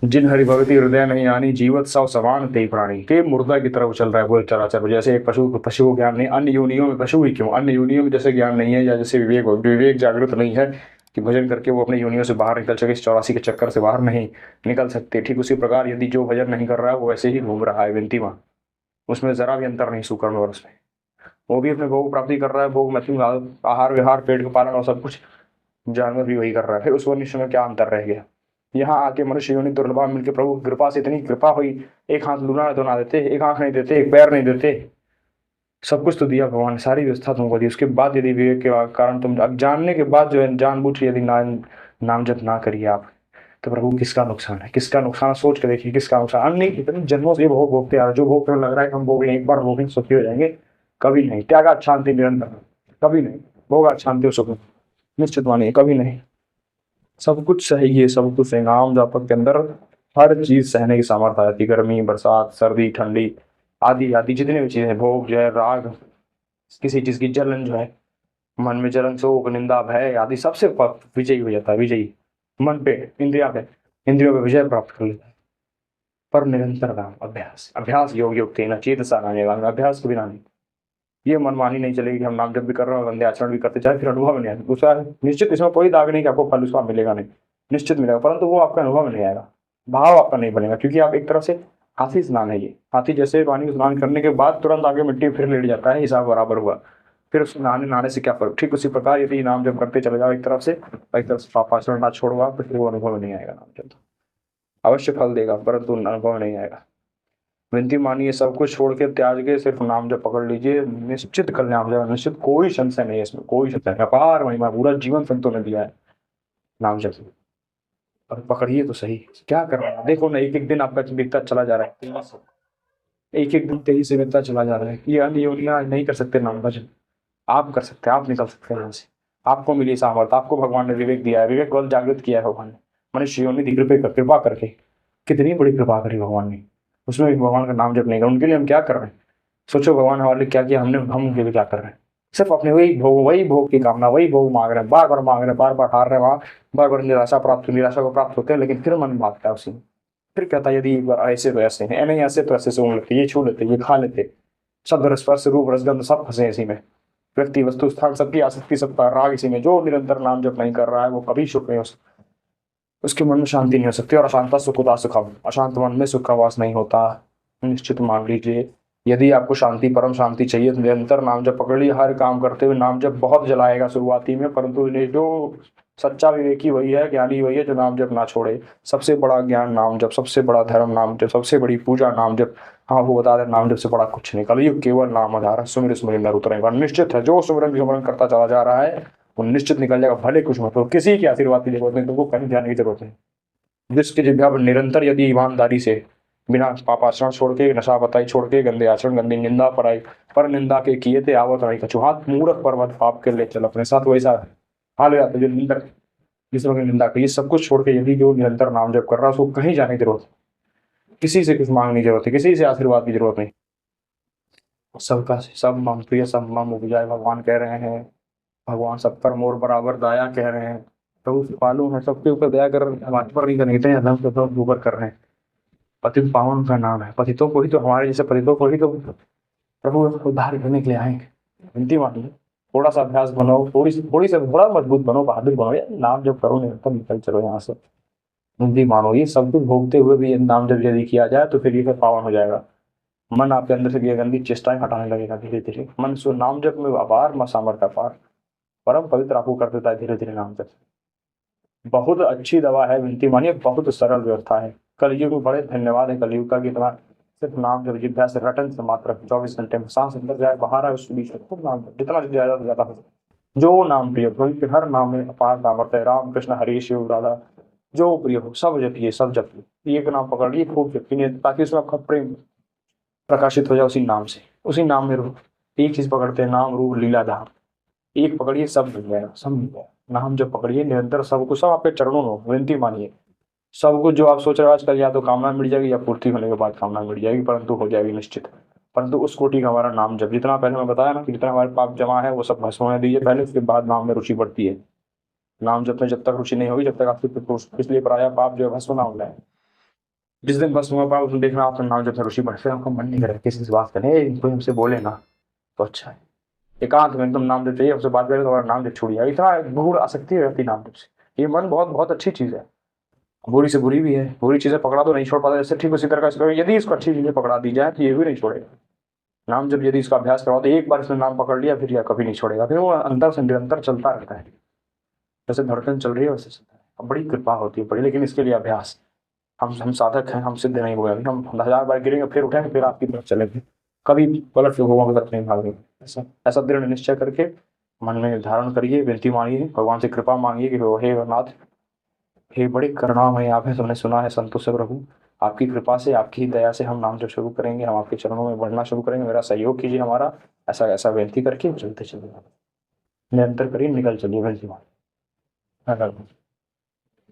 जिन हरि भगति हृदय नहीं आनी, जीवत सौ समान ते प्राणी के मुर्दा की तरफ चल रहा है वो चराचर। जैसे एक पशु को पशु को ज्ञान नहीं, अन्य योनियों में पशु ही क्यों, अन्य योनियों में जैसे ज्ञान नहीं है, या जैसे विवेक जागृत नहीं है कि भजन करके वो अपनी योनियों से बाहर निकल सके, इस 84 के चक्कर से बाहर नहीं निकल सकते। ठीक उसी प्रकार यदि जो भजन नहीं कर रहा है वो ऐसे ही घूम रहा है विनती माँ, उसमें जरा भी अंतर नहीं सुकर्ण और उसमें, वो भी अपने भोग प्राप्ति कर रहा है, भोग मतलब आहार विहार पेट का पालन और सब कुछ जानवर भी वही कर रहा है। फिर उस मनुष्य में क्या अंतर रह गया। यहाँ आके मनुष्य योनि दुर्लभा मिलकर प्रभु की कृपा से इतनी कृपा हुई, एक हाथ लूना तो ना देते, एक आंख नहीं देते, एक पैर नहीं देते, सब कुछ तो दिया भगवान ने, सारी व्यवस्था तुमको दी। उसके बाद यदि विवेक के कारण तुम अब जानने के बाद जो है जानबूझ के यदि नाम जप ना करिए आप, तो प्रभु किसका नुकसान है, किसका नुकसान, सोच के देखिए किसका नुकसान। अन्य इतने जन्मों से ये भोग भोगते आ रहे, जो भोग तुम्हें लग रहा है कि हम भोग एक बार भोगेंगे सुखी हो जाएंगे, कभी नहीं। त्यागा शांति निरंतर, कभी नहीं। भोगा शांति और सुख निश्चित मानिए कभी नहीं। सब कुछ सही, सब कुछ है नाम जापक के अंदर, हर चीज सहने की सामर्थ्य आ जाती है। गर्मी बरसात सर्दी ठंडी आदि आदि जितने भी चीजें, भोग जो है राग, किसी चीज की जलन जो है, मन में जलन शोक निंदा भय आदि सबसे विजयी हो जाता है, विजयी मन पे, इंद्रिया पे, इंद्रियों पे विजय प्राप्त कर लेता है। पर निरंतर नाम अभ्यास, अभ्यास योग युक्त न चेत सा नानेगा, अभ्यास के बिना नहीं। ये मनमानी नहीं चलेगी कि हम नाम जप भी कर रहे हैं और गंदे आचरण भी करते जाए, फिर अनुभव नहीं आएगा। दूसरा है, निश्चित इसमें कोई दाग नहीं कि आपको फल उसका मिलेगा नहीं, निश्चित मिलेगा, परंतु वो आपका अनुभव नहीं आएगा, भाव आपका नहीं बनेगा, क्योंकि आप एक तरह से हाथी स्नान है ये। हाथी जैसे पानी में स्नान करने के बाद तुरंत आगे मिट्टी फिर लेट जाता है, हिसाब बराबर हुआ, फिर उस नहाने नहाने से क्या फर्क। ठीक उसी प्रकार यदि नाम जप करते चले जाओ एक तरफ से, और एक तरफ से पापाचरण ना छोड़ो आप, फिर वो अनुभव नहीं आएगा। नाम जप अवश्य फल देगा परंतु अनुभव नहीं आएगा। विनती मानिए सब कुछ छोड़ के त्याग के सिर्फ नाम जप पकड़ लीजिए, निश्चित कल्याण हो जाएगा, निश्चित, कोई संशय नहीं है इसमें, कोई संशय नहीं। अपार महिमा, पूरा जीवन संतों ने दिया है नाम जप। और पकड़िए तो सही, क्या कर रहे हैं देखो ना, एक एक दिन आपका बीतता चला जा रहा है, एक एक दिन तेजी से बीतता चला जा रहा है। ये अन्य योनियां नहीं कर सकते नाम भजन, आप कर सकते हैं, आप निकल सकते हैं यहाँ से। आपको मिली सामर्थ्य, आपको भगवान ने विवेक दिया है, विवेक बल जागृत किया है भगवान ने, मनुष्य योनि दी कृपा करके। कितनी बड़ी कृपा करी भगवान ने, उसमें भी भगवान का नाम जप नहीं कर, उनके लिए हम क्या कर रहे हैं। सोचो भगवान हमारे लिए क्या किया, हमने हम उनके लिए क्या कर रहे हैं। सिर्फ अपने वही भोग की कामना, वही भोग मांग रहे हैं, बार बार मांग रहे हैं, बार बार हार रहे हैं वहां, बार बार निराशा को प्राप्त होते हैं, लेकिन फिर मन भागता है उसी में। फिर कहता है यदि एक बार ऐसे तो ऐसे हैं, नहीं ऐसे तो ऐसे सूंघ लेते, ये छू लेते, ये खा लेते, शब्द स्पर्श रूप रसगंध सब फंसे इसी में। व्यक्ति वस्तु स्थान सबकी आसक्ति सबका राग इसी में। जो निरंतर नाम जप नहीं कर रहा है वो कभी सुख नहीं हो सकता, उसके मन में शांति नहीं हो सकती। और अशांत सुख उदास सुखम, अशांत मन में सुख का वास नहीं होता। निश्चित मान लीजिए, यदि आपको शांति परम शांति चाहिए तो निरंतर नाम जप पकड़ लीजिए। हर काम करते हुए नाम जप बहुत जलाएगा शुरुआती में, परंतु इन्हें जो सच्चा विवेकी वही है, ज्ञानी वही है जो नाम जप ना छोड़े। सबसे बड़ा ज्ञान नाम जप, सबसे बड़ा धर्म नाम जप, सबसे बड़ी पूजा नाम जप। हाँ वो बता दें नाम जप से बड़ा कुछ नहीं, कलयुग केवल नाम आधार है, सुमिर सुमिर नर उतरेगा। निश्चित है जो सुमिरन करता चला जा रहा है वो निश्चित निकल जाएगा, भले कुछ मत हो, किसी की आशीर्वाद की जरूरत नहीं, तुमको कहीं जाने की जरूरत नहीं। जिसकी जिज्ञा पर निरंतर यदि ईमानदारी से, बिना पापाचरण छोड़ के, नशा बताई छोड़ के, गंदे आचरण गंदी निंदा पराई पर निंदा के किए थे आवत नहीं कछु, हाथ मूर्ख पर्वत पाप के ले चल अपने साथ, वैसा हाल हो जाता है जो निंदक दूसरों की निंदा करिए। सब कुछ छोड़ के यदि जो निरंतर नाम जप कर रहा है उसको कहीं जाने की जरूरत नहीं, किसी से कुछ मांगने की जरूरत है, किसी से आशीर्वाद की जरूरत नहीं। सबका सब मम प्रिय सब मम उपजाए भगवान कह रहे हैं, भगवान सब पर मोर बराबर दया कह रहे हैं। तो उस मालूम है सबके ऊपर दया कर रहे हैं, हमारे पर नहीं करने के, हम सब ऊपर कर रहे हैं। पतित पावन का नाम है, पतितों को ही तो, हमारे जैसे पतितों को ही तो प्रभु उद्धार करने के लिए आएंगे। विनती मानिए, थोड़ा सा अभ्यास बनो, थोड़ी से थोड़ा मजबूत बनो, बहादुर बनो, यार नाम जब करो निरंतर निकल चलो यहाँ से। विनती मानो, ये सब कुछ भोगते हुए भी ये नाम जब यदि किया जाए तो फिर ये सब पावन हो जाएगा। मन आपके अंदर से ये गंदी चेष्टाएं हटाने लगेगा धीरे धीरे। मन सो नाम जप में अपार सामर्थ्य, अपार परम पवित्र आपको कर देता है धीरे धीरे नाम जप। बहुत अच्छी दवा है विनती मानिए, बहुत सरल व्यवस्था है। कलयुग में बड़े धन्यवाद है कलयुग का कि इतना सिर्फ नाम जब जिभ्या से रटन से मात्र 24 घंटे में सांस अंदर जाए बाहर आए उसके बीच में खूब नाम जप, जितना ज्यादा से ज्यादा हो सके। जो नाम प्रिय हो, क्योंकि हर नाम में अपार सामर्थ्य है। राम कृष्ण हरि शिव राधा जो प्रिय हो सब जपिए, सब जपिए, एक नाम पकड़ लिए खूब जपिए, ताकि उसमें आपका प्रेम प्रकाशित हो जाए उसी नाम से, उसी नाम में रूप। एक चीज पकड़ते हैं, नाम रूप लीला धाम, एक पकड़िए सब मिल जाएगा, सब मिल जाएगा। नाम जब पकड़िए निरंतर, सब कुछ सब आपके चरणों में, विनती मानिए। सब कुछ जो आप सोच रहे हो आजकल, या तो कामना मिट जाएगी या पूर्ति होने के बाद कामना मिट जाएगी, परंतु हो जाएगी निश्चित। परंतु उस कोटि का हमारा नाम जब, जितना पहले मैं बताया ना कि जितना हमारे पाप जमा है वो सब भस्म होने दीजिए पहले, उसके बाद नाम में रुचि बढ़ती है। नाम जब में जब तक रुचि नहीं होगी, जब तक आपकी पिछले पराया पाप जो है भस्म ना हो जाए, जिस दिन बस हुआ पाओ उस दिन देखना आपका नाम जब से ऋषि बने, फिर आपका मन नहीं करेगा किसी से बात करने, कोई हमसे बोले ना तो अच्छा है। एकांत में एकदम नाम जब चाहिए, हमसे बात करें तो हमारा नाम जब छूट जाए, इतना गूढ़ आसक्ति रहती है नाम जब से। ये मन बहुत बहुत अच्छी चीज है, बुरी से बुरी भी है। बुरी चीजें पकड़ा तो नहीं छोड़ पाता, जैसे ठीक उसी तरह का यदि इसको अच्छी चीजें पकड़ा दी जाए तो ये भी नहीं छोड़ेगा। नाम जब यदि इसका अभ्यास करवाओ तो एक बार इसने नाम पकड़ लिया फिर यह कभी नहीं छोड़ेगा, फिर वो अंदर से निरंतर चलता रहता है, जैसे धड़कन चल रही है वैसे चलता है। अब बड़ी कृपा होती है बड़ी, लेकिन इसके लिए अभ्यास। हम साधक हैं, हम सिद्ध नहीं हुए अभी, हम 1000 बार गिरेंगे फिर उठेंगे फिर आपकी तरफ चलेंगे, कभी पलट के भगवान की तरफ नहीं भागेंगे। ऐसा ऐसा दृढ़ निश्चय करके मन में धारण करिए, विनती मांगिए, भगवान से कृपा मांगिए कि हे नाथ, हे बड़े करुणामय आप हैं, तुमने सुना है संतों से प्रभु, आपकी कृपा से आपकी ही दया से हम नाम जप शुरू करेंगे, हम आपके चरणों में बढ़ना शुरू करेंगे, मेरा सहयोग कीजिए हमारा। ऐसा ऐसा विनती करके चलते चलिए, निरंतर करिए, निकल चलिए विनती मांगिए।